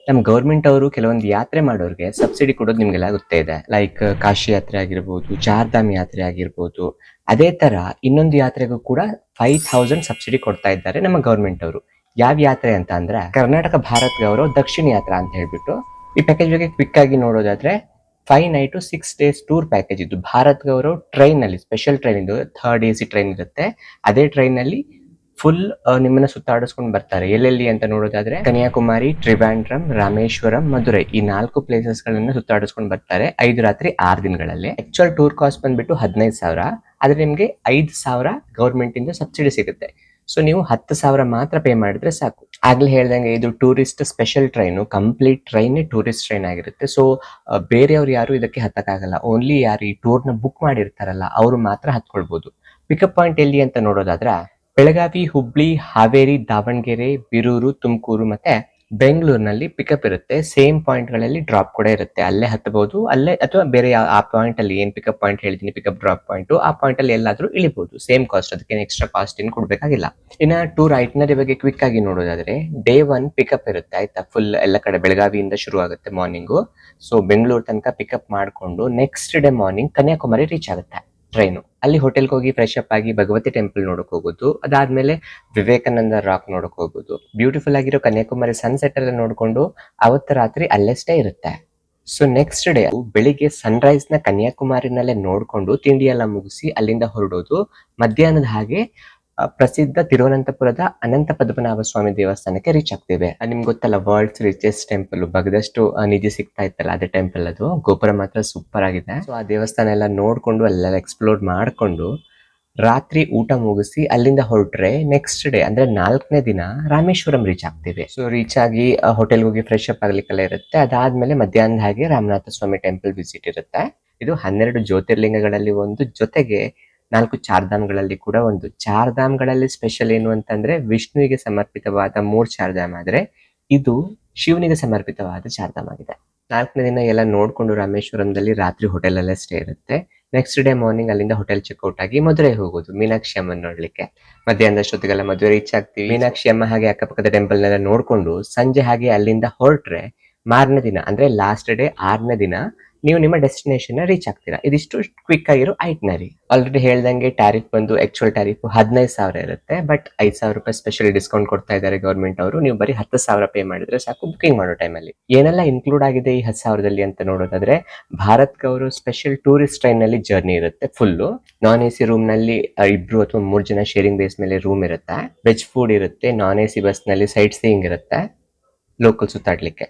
ನಮ್ಮ ಗೌರ್ಮೆಂಟ್ ಅವರು ಕೆಲವೊಂದು ಯಾತ್ರೆ ಮಾಡೋರಿಗೆ ಸಬ್ಸಿಡಿ ಕೊಡೋದು ನಿಮ್ಗೆಲ್ಲ ಗೊತ್ತೇ ಇದೆ. ಲೈಕ್ ಕಾಶಿ ಯಾತ್ರೆ ಆಗಿರ್ಬೋದು, ಚಾರ್ಧಾಮ್ ಯಾತ್ರೆ ಆಗಿರ್ಬೋದು. ಅದೇ ತರ ಇನ್ನೊಂದು ಯಾತ್ರೆಗೂ ಕೂಡ 5000 ಸಬ್ಸಿಡಿ ಕೊಡ್ತಾ ಇದ್ದಾರೆ ನಮ್ಮ ಗೌರ್ಮೆಂಟ್ ಅವರು. ಯಾವ ಯಾತ್ರೆ ಅಂತ ಅಂದ್ರೆ ಕರ್ನಾಟಕ ಭಾರತ್ ಗೌರವ್ ದಕ್ಷಿಣ ಯಾತ್ರಾ ಅಂತ ಹೇಳ್ಬಿಟ್ಟು. ಈ ಪ್ಯಾಕೇಜ್ ಬಗ್ಗೆ ಕ್ವಿಕ್ ಆಗಿ ನೋಡೋದಾದ್ರೆ 5 ನೈಟ್ 6 ಡೇಸ್ ಟೂರ್ ಪ್ಯಾಕೇಜ್ ಇದು. ಭಾರತ್ ಗೌರವ್ ಟ್ರೈನ್ ನಲ್ಲಿ, ಸ್ಪೆಷಲ್ ಟ್ರೈನ್ ಇದು, 3rd AC ಟ್ರೈನ್ ಇರುತ್ತೆ. ಅದೇ ಟ್ರೈನ್ ನಲ್ಲಿ ಫುಲ್ ನಿಮ್ಮನ್ನ ಸುತ್ತಾಡಿಸ್ಕೊಂಡು ಬರ್ತಾರೆ. ಎಲ್ಲೆಲ್ಲಿ ಅಂತ ನೋಡೋದಾದ್ರೆ ಕನ್ಯಾಕುಮಾರಿ, ಟ್ರಿವಾಂಡ್ರಮ್, ರಾಮೇಶ್ವರಂ, ಮಧುರೈ ಈ 4 ಪ್ಲೇಸಸ್ ಗಳನ್ನ ಸುತ್ತಾಡಿಸ್ಕೊಂಡು ಬರ್ತಾರೆ 5 ರಾತ್ರಿ 6 ದಿನಗಳಲ್ಲಿ. ಆಕ್ಚುಯಲ್ ಟೂರ್ ಕಾಸ್ಟ್ ಬಂದ್ಬಿಟ್ಟು 15,000. ಆದ್ರೆ ನಿಮ್ಗೆ 5,000 ಗೌರ್ಮೆಂಟ್ ಇಂದ ಸಬ್ಸಿಡಿ ಸಿಗುತ್ತೆ. ಸೊ ನೀವು 10,000 ಮಾತ್ರ ಪೇ ಮಾಡಿದ್ರೆ ಸಾಕು. ಆಗ್ಲೇ ಹೇಳ್ದಂಗೆ ಇದು tourist special train, complete train tourist train ಆಗಿರುತ್ತೆ. ಸೊ ಬೇರೆಯವ್ರು ಯಾರು ಇದಕ್ಕೆ ಹತ್ತಕ್ಕಾಗಲ್ಲ. ಓನ್ಲಿ ಯಾರು ಈ ಟೂರ್ ನ ಬುಕ್ ಮಾಡಿರ್ತಾರಲ್ಲ ಅವರು ಮಾತ್ರ ಹತ್ಕೊಳ್ಬಹುದು. ಪಿಕಪ್ ಪಾಯಿಂಟ್ ಎಲ್ಲಿ ಅಂತ ನೋಡೋದಾದ್ರೆ ಬೆಳಗಾವಿ, ಹುಬ್ಳಿ, ಹಾವೇರಿ, ದಾವಣಗೆರೆ, ಬೀರೂರು, ತುಮಕೂರು ಮತ್ತೆ ಬೆಂಗಳೂರಿನಲ್ಲಿ ಪಿಕಪ್ ಇರುತ್ತೆ. ಸೇಮ್ ಪಾಯಿಂಟ್ ಗಳಲ್ಲಿ ಡ್ರಾಪ್ ಕೂಡ ಇರುತ್ತೆ. ಅಲ್ಲೇ ಹತ್ತಬಹುದು, ಅಲ್ಲೇ ಅಥವಾ ಬೇರೆ ಆ ಪಾಯಿಂಟ್ ಅಲ್ಲಿ ಏನ್ ಪಿಕಪ್ ಪಾಯಿಂಟ್ ಹೇಳ್ತೀನಿ, ಪಿಕಪ್ ಡ್ರಾಪ್ ಪಾಯಿಂಟ್, ಆ ಪಾಯಿಂಟ್ ಅಲ್ಲಿ ಎಲ್ಲಾದ್ರೂ ಇಳಿಬಹುದು. ಸೇಮ್ ಕಾಸ್ಟ್, ಅದಕ್ಕೆ ಎಕ್ಸ್ಟ್ರಾ ಕಾಸ್ಟ್ ಏನು ಕೊಡ್ಬೇಕಾಗಿಲ್ಲ. ಇನ್ನ ಟೂರ್ ಐಟ್ನರಿ ಬಗ್ಗೆ ಕ್ವಿಕ್ ಆಗಿ ನೋಡೋದಾದ್ರೆ ಡೇ 1 ಪಿಕಪ್ ಇರುತ್ತೆ ಆಯ್ತಾ. ಫುಲ್ ಎಲ್ಲ ಕಡೆ ಬೆಳಗಾವಿಯಿಂದ ಶುರು ಆಗುತ್ತೆ ಮಾರ್ನಿಂಗು. ಸೊ ಬೆಂಗಳೂರು ತನಕ ಪಿಕಪ್ ಮಾಡ್ಕೊಂಡು next day morning Kanyakumari reach ಆಗುತ್ತೆ ಟ್ರೈನು. ಅಲ್ಲಿ ಹೋಟೆಲ್ಗೆ ಹೋಗಿ ಫ್ರೆಶ್ ಅಪ್ ಆಗಿ ಭಗವತಿ ಟೆಂಪಲ್ ನೋಡಕ್ ಹೋಗೋದು. ಅದಾದ್ಮೇಲೆ ವಿವೇಕಾನಂದ ರಾಕ್ ನೋಡಕ್ ಹೋಗೋದು. ಬ್ಯೂಟಿಫುಲ್ ಆಗಿರೋ ಕನ್ಯಾಕುಮಾರಿ ಸನ್ಸೆಟ್ ಎಲ್ಲ ನೋಡ್ಕೊಂಡು ಅವತ್ತು ರಾತ್ರಿ ಅಲ್ಲೇ ಸ್ಟೇ ಇರುತ್ತೆ. ಸೊ ನೆಕ್ಸ್ಟ್ ಡೇ ಬೆಳಿಗ್ಗೆ ಸನ್ರೈಸ್ ನ ಕನ್ಯಾಕುಮಾರಿನಲ್ಲೇ ನೋಡ್ಕೊಂಡು ತಿಂಡಿ ಎಲ್ಲ ಮುಗಿಸಿ ಅಲ್ಲಿಂದ ಹೊರಡೋದು. ಮಧ್ಯಾಹ್ನದ ಹಾಗೆ ಪ್ರಸಿದ್ಧ ತಿರುವನಂತಪುರದ ಅನಂತ ಪದ್ಮನಾಭ ಸ್ವಾಮಿ ದೇವಸ್ಥಾನಕ್ಕೆ ರೀಚ್ ಆಗ್ತೇವೆ. ನಿಮ್ಗೆ ಗೊತ್ತಲ್ಲ, ವರ್ಲ್ಡ್ಸ್ ರಿಚೆಸ್ಟ್ ಟೆಂಪಲ್, ಬಗದಷ್ಟು ನಿಧಿ ಸಿಗ್ತಾ ಇತ್ತಲ್ಲ, ಅದೇ ಟೆಂಪಲ್ ಅದು. ಗೋಪುರ ಮಾತ್ರ ಸೂಪರ್ ಆಗಿದೆ. ಸೊ ಆ ದೇವಸ್ಥಾನ ಎಲ್ಲ ನೋಡ್ಕೊಂಡು ಅಲ್ಲೆಲ್ಲ ಎಕ್ಸ್ಪ್ಲೋರ್ ಮಾಡ್ಕೊಂಡು ರಾತ್ರಿ ಊಟ ಮುಗಿಸಿ ಅಲ್ಲಿಂದ ಹೊರಟ್ರೆ ನೆಕ್ಸ್ಟ್ ಡೇ ಅಂದ್ರೆ 4ನೇ ದಿನ ರಾಮೇಶ್ವರಂ ರೀಚ್ ಆಗ್ತೀವಿ. ಸೊ ರೀಚ್ ಆಗಿ ಹೋಟೆಲ್ ಹೋಗಿ ಫ್ರೆಶ್ ಅಪ್ ಆಗ್ಲಿಕ್ಕೆಲ್ಲ ಇರುತ್ತೆ. ಅದಾದ್ಮೇಲೆ ಮಧ್ಯಾಹ್ನದ ಹಾಗೆ ರಾಮನಾಥ ಸ್ವಾಮಿ ಟೆಂಪಲ್ ವಿಸಿಟ್ ಇರುತ್ತೆ. ಇದು 12 ಜ್ಯೋತಿರ್ಲಿಂಗಗಳಲ್ಲಿ ಒಂದು, ಜೊತೆಗೆ 4 ಚಾರ್ಧಾಮ್ಗಳಲ್ಲಿ ಕೂಡ ಒಂದು. ಚಾರ್ಧಾಮ್ಗಳಲ್ಲಿ ಸ್ಪೆಷಲ್ ಏನು ಅಂತಂದ್ರೆ ವಿಷ್ಣುವಿಗೆ ಸಮರ್ಪಿತವಾದ 3 ಚಾರ್ಧಾಮ್ ಆದ್ರೆ ಇದು ಶಿವನಿಗೆ ಸಮರ್ಪಿತವಾದ ಚಾರ್ಧಾಮ್ ಆಗಿದೆ. 4ನೇ ದಿನ ಎಲ್ಲ ನೋಡ್ಕೊಂಡು ರಾಮೇಶ್ವರಂದಲ್ಲಿ ರಾತ್ರಿ ಹೋಟೆಲ್ ಅಲ್ಲೇ ಸ್ಟೇ ಇರುತ್ತೆ. ನೆಕ್ಸ್ಟ್ ಡೇ ಮಾರ್ನಿಂಗ್ ಅಲ್ಲಿಂದ ಹೋಟೆಲ್ ಚೆಕ್ಔಟ್ ಆಗಿ ಮಧುರೈ ಹೋಗೋದು ಮೀನಾಕ್ಷಿ ಅಮ್ಮನ್ ನೋಡ್ಲಿಕ್ಕೆ. ಮಧ್ಯಾಹ್ನದಷ್ಟೊತ್ತಿಗೆಲ್ಲ ಮಧುರೈ ರೀಚ್ ಆಗ್ತೀವಿ. ಮೀನಾಕ್ಷಿ ಅಮ್ಮ ಹಾಗೆ ಅಕ್ಕಪಕ್ಕದ ಟೆಂಪಲ್ ನೆಲ್ಲ ನೋಡ್ಕೊಂಡು ಸಂಜೆ ಹಾಗೆ ಅಲ್ಲಿಂದ ಹೊರಟ್ರೆ ಮಾರನೇ ದಿನ ಅಂದ್ರೆ ಲಾಸ್ಟ್ ಡೇ 6ನೇ ದಿನ ನೀವು ನಿಮ್ಮ ಡೆಸ್ಟಿನೇಷನ್ ರೀಚ್ ಆಗ್ತೀರಾ. ಇದಿಷ್ಟು ಕ್ವಿಕ್ ಆಗಿರೋ ಐಟ್ನರಿ. ಆಲ್ರೆಡಿ ಹೇಳ್ದಂಗೆ ಟ್ಯಾರಿಫ್ ಬಂದು ಆಕ್ಚುಯಲ್ ಟ್ಯಾರಿಫ್ 15,000 ಇರುತ್ತೆ. ಬಟ್ 5,000 ರೂಪಾಯಿ ಸ್ಪೆಷಲ್ ಡಿಸ್ಕೌಂಟ್ ಕೊಡ್ತಾ ಇದ್ದಾರೆ ಗೌರ್ಮೆಂಟ್ ಅವರು. ನೀವು ಬರೀ 10,000 ಪೇ ಮಾಡಿದ್ರೆ ಸಾಕು ಬುಕಿಂಗ್ ಮಾಡೋ ಟೈಮಲ್ಲಿ. ಏನೆಲ್ಲ ಇನ್ಕ್ಲೂಡ್ ಆಗಿದೆ ಈ 10,000ದಲ್ಲಿ ಅಂತ ನೋಡೋದಾದ್ರೆ Bharat Gaurav special tourist train ನಲ್ಲಿ ಜರ್ನಿ ಇರುತ್ತೆ ಫುಲ್ಲು. ನಾನ್ AC ರೂಮ್ ನಲ್ಲಿ 2 ಅಥವಾ 3 ಜನ ಶೇರಿಂಗ್ ಬೇಸ್ ಮೇಲೆ ರೂಮ್ ಇರುತ್ತೆ. ವೆಜ್ ಫುಡ್ ಇರುತ್ತೆ. ನಾನ್ AC ಬಸ್ ನಲ್ಲಿ ಸೈಟ್ ಸೀಯಿಂಗ್ ಇರುತ್ತೆ, ಲೋಕಲ್ ಸುತ್ತಾಡ್ಲಿಕ್ಕೆ.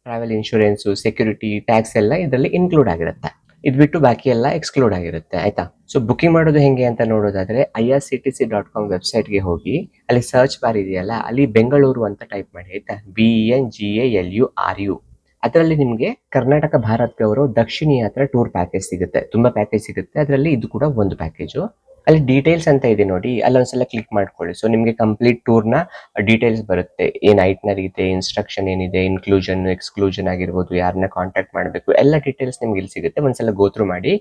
ಟ್ರಾವೆಲ್ ಇನ್ಶೂರೆನ್ಸ್, ಸೆಕ್ಯೂರಿಟಿ, ಟ್ಯಾಕ್ಸ್ ಎಲ್ಲ ಇದರಲ್ಲಿ ಇನ್ಕ್ಲೂಡ್ ಆಗಿರುತ್ತೆ. ಇದು ಬಿಟ್ಟು ಬಾಕಿ ಎಲ್ಲ ಎಕ್ಸ್ಕ್ಲೂಡ್ ಆಗಿರುತ್ತೆ ಆಯ್ತಾ. ಸೊ ಬುಕಿಂಗ್ ಮಾಡೋದು ಹೆಂಗೆ ಅಂತ ನೋಡೋದಾದ್ರೆ irctc.com ವೆಬ್ಸೈಟ್ಗೆ ಹೋಗಿ ಅಲ್ಲಿ ಸರ್ಚ್ ಬಾರ್ ಇದೆಯಲ್ಲ, ಅಲ್ಲಿ ಬೆಂಗಳೂರು ಅಂತ ಟೈಪ್ ಮಾಡಿ ಆಯ್ತಾ. BENGALURU. ಅದರಲ್ಲಿ ನಿಮಗೆ ಕರ್ನಾಟಕ ಭಾರತ್ ಗೌರವ್ ದಕ್ಷಿಣ ಯಾತ್ರಾ ಟೂರ್ ಪ್ಯಾಕೇಜ್ ಸಿಗುತ್ತೆ. ತುಂಬಾ ಪ್ಯಾಕೇಜ್ ಸಿಗುತ್ತೆ, ಅದರಲ್ಲಿ ಇದು ಕೂಡ ಒಂದು ಪ್ಯಾಕೇಜು. ಅಲ್ಲಿ ಡೀಟೇಲ್ಸ್ ಅಂತ ಇದೆ ನೋಡಿ, ಅಲ್ಲೊಂದ್ಸಲ ಕ್ಲಿಕ್ ಮಾಡ್ಕೊಳ್ಳಿ. ಸೊ ನಿಮಗೆ ಕಂಪ್ಲೀಟ್ ಟೂರ್ ನ ಡೀಟೇಲ್ಸ್ ಬರುತ್ತೆ. ಏನ್ ಐಟ್ನರಿ ಇದೆ, ಇನ್ಸ್ಟ್ರಕ್ಷನ್ ಏನಿದೆ, ಇನ್ಕ್ಲೂಷನ್ ಎಕ್ಸ್ಕ್ಲೂಷನ್ ಆಗಿರ್ಬೋದು, ಯಾರನ್ನ ಕಾಂಟ್ಯಾಕ್ಟ್ ಮಾಡಬೇಕು, ಎಲ್ಲ ಡೀಟೇಲ್ಸ್ ನಿಮ್ಗೆ ಇಲ್ಲಿ ಸಿಗುತ್ತೆ. ಒಂದ್ಸಲ ಗೋತ್ರು ಮಾಡಿ.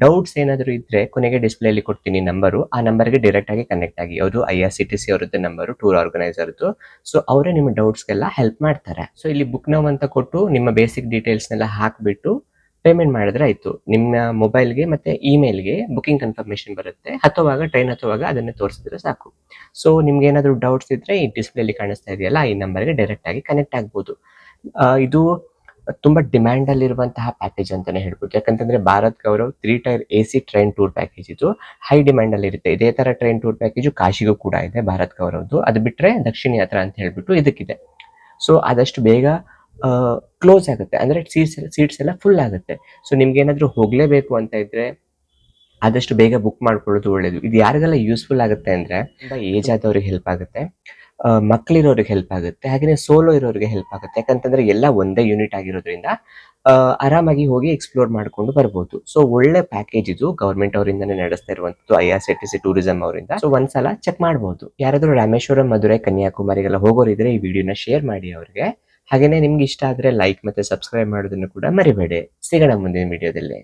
ಡೌಟ್ಸ್ ಏನಾದ್ರು ಇದ್ರೆ ಕೊನೆಗೆ ಡಿಸ್ಪ್ಲೇ ಅಲ್ಲಿ ಕೊಡ್ತೀನಿ ನಂಬರು. ಆ ನಂಬರ್ಗೆ ಡೈರೆಕ್ಟ್ ಆಗಿ ಕನೆಕ್ಟ್ ಆಗಿ. ಅವರು IRCTC ಅವರದ್ದು ನಂಬರು, ಟೂರ್ ಆರ್ಗನೈಸರ್ದು. ಸೊ ಅವರೇ ನಿಮ್ಮ ಡೌಟ್ಸ್ಗೆಲ್ಲ ಹೆಲ್ಪ್ ಮಾಡ್ತಾರೆ. ಸೊ ಇಲ್ಲಿ ಬುಕ್ ನೌ ಅಂತ ಕೊಟ್ಟು ನಿಮ್ಮ ಬೇಸಿಕ್ ಡೀಟೇಲ್ಸ್ನೆಲ್ಲ ಹಾಕ್ಬಿಟ್ಟು ಪೇಮೆಂಟ್ ಮಾಡಿದ್ರೆ ಆಯ್ತು. ನಿಮ್ಮ ಮೊಬೈಲ್ಗೆ ಮತ್ತೆ ಇಮೇಲ್ಗೆ ಬುಕಿಂಗ್ ಕನ್ಫರ್ಮೇಶನ್ ಬರುತ್ತೆ. ಟ್ರೈನ್ ಹತ್ತುವಾಗ ಅದನ್ನೇ ತೋರಿಸಿದ್ರೆ ಸಾಕು. ಸೊ ನಿಮ್ಗೆ ಏನಾದ್ರು ಡೌಟ್ಸ್ ಇದ್ರೆ ಈ ಡಿಸ್ಪ್ಲೇಲಿ ಕಾಣಿಸ್ತಾ ಇದೆಯಲ್ಲ, ಈ ನಂಬರ್ಗೆ ಡೈರೆಕ್ಟ್ ಆಗಿ ಕನೆಕ್ಟ್ ಆಗ್ಬೋದು. ಇದು ತುಂಬಾ ಡಿಮ್ಯಾಂಡ್ ಅಲ್ಲಿ ಇರುವಂತಹ ಪ್ಯಾಕೇಜ್ ಅಂತಾನೆ ಹೇಳ್ಬೋದು. ಯಾಕಂತಂದ್ರೆ Bharat Gaurav 3 tyre AC train tour package ಇದು ಹೈ ಡಿಮ್ಯಾಂಡ್ ಅಲ್ಲಿ ಇರುತ್ತೆ. ಇದೇ ತರ ಟ್ರೈನ್ ಟೂರ್ ಪ್ಯಾಕೇಜು ಕಾಶಿಗೂ ಕೂಡ ಇದೆ ಭಾರತ್ ಗೌರವ್ದು. ಅದು ಬಿಟ್ರೆ ದಕ್ಷಿಣ ಯಾತ್ರಾ ಅಂತ ಹೇಳ್ಬಿಟ್ಟು ಇದಕ್ಕಿದೆ. ಸೊ ಆದಷ್ಟು ಬೇಗ ಕ್ಲೋಸ್ ಆಗುತ್ತೆ, ಅಂದ್ರೆ ಸೀಟ್ಸ್ ಎಲ್ಲ ಫುಲ್ ಆಗುತ್ತೆ. ಸೊ ನಿಮ್ಗೆ ಏನಾದ್ರು ಹೋಗ್ಲೇಬೇಕು ಅಂತ ಇದ್ರೆ ಆದಷ್ಟು ಬೇಗ ಬುಕ್ ಮಾಡ್ಕೊಳ್ಳೋದು ಒಳ್ಳೇದು. ಇದು ಯಾರಿಗೆಲ್ಲ ಯೂಸ್ಫುಲ್ ಆಗುತ್ತೆ ಅಂದ್ರೆ ತುಂಬಾ ಏಜ್ ಆದವ್ರಿಗೆ ಹೆಲ್ಪ್ ಆಗುತ್ತೆ, ಮಕ್ಕಳಿರೋರಿಗೆ ಹೆಲ್ಪ್ ಆಗುತ್ತೆ, ಹಾಗೆ ಸೋಲೋ ಇರೋರಿಗೆ ಹೆಲ್ಪ್ ಆಗುತ್ತೆ. ಯಾಕಂತಂದ್ರೆ ಎಲ್ಲ ಒಂದೇ ಯೂನಿಟ್ ಆಗಿರೋದ್ರಿಂದ ಆರಾಮಾಗಿ ಹೋಗಿ ಎಕ್ಸ್ಪ್ಲೋರ್ ಮಾಡ್ಕೊಂಡು ಬರ್ಬೋದು. ಸೊ ಒಳ್ಳೆ ಪ್ಯಾಕೇಜ್ ಇದು, ಗವರ್ಮೆಂಟ್ ಅವರಿಂದಾನೇ ನಡೆಸ್ತಾ ಇರುವಂತದ್ದು, IRCTC ಟೂರಿಸಂ ಅವರಿಂದ. ಸೊ ಒಂದ್ಸಲ ಚೆಕ್ ಮಾಡಬಹುದು. ಯಾರಾದ್ರೂ ರಾಮೇಶ್ವರಂ, ಮಧುರೈ, ಕನ್ಯಾಕುಮಾರಿಗೆಲ್ಲ ಹೋಗೋರಿದ್ರೆ ಈ ವಿಡಿಯೋನ ಶೇರ್ ಮಾಡಿ ಅವ್ರಿಗೆ. ಹಾಗೇನೆ ನಿಮ್ಗೆ ಇಷ್ಟ ಆದ್ರೆ ಲೈಕ್ ಮತ್ತೆ ಸಬ್ಸ್ಕ್ರೈಬ್ ಮಾಡೋದನ್ನು ಕೂಡ ಮರಿಬೇಡಿ. ಸಿಗೋಣ ಮುಂದಿನ ವಿಡಿಯೋದಲ್ಲಿ.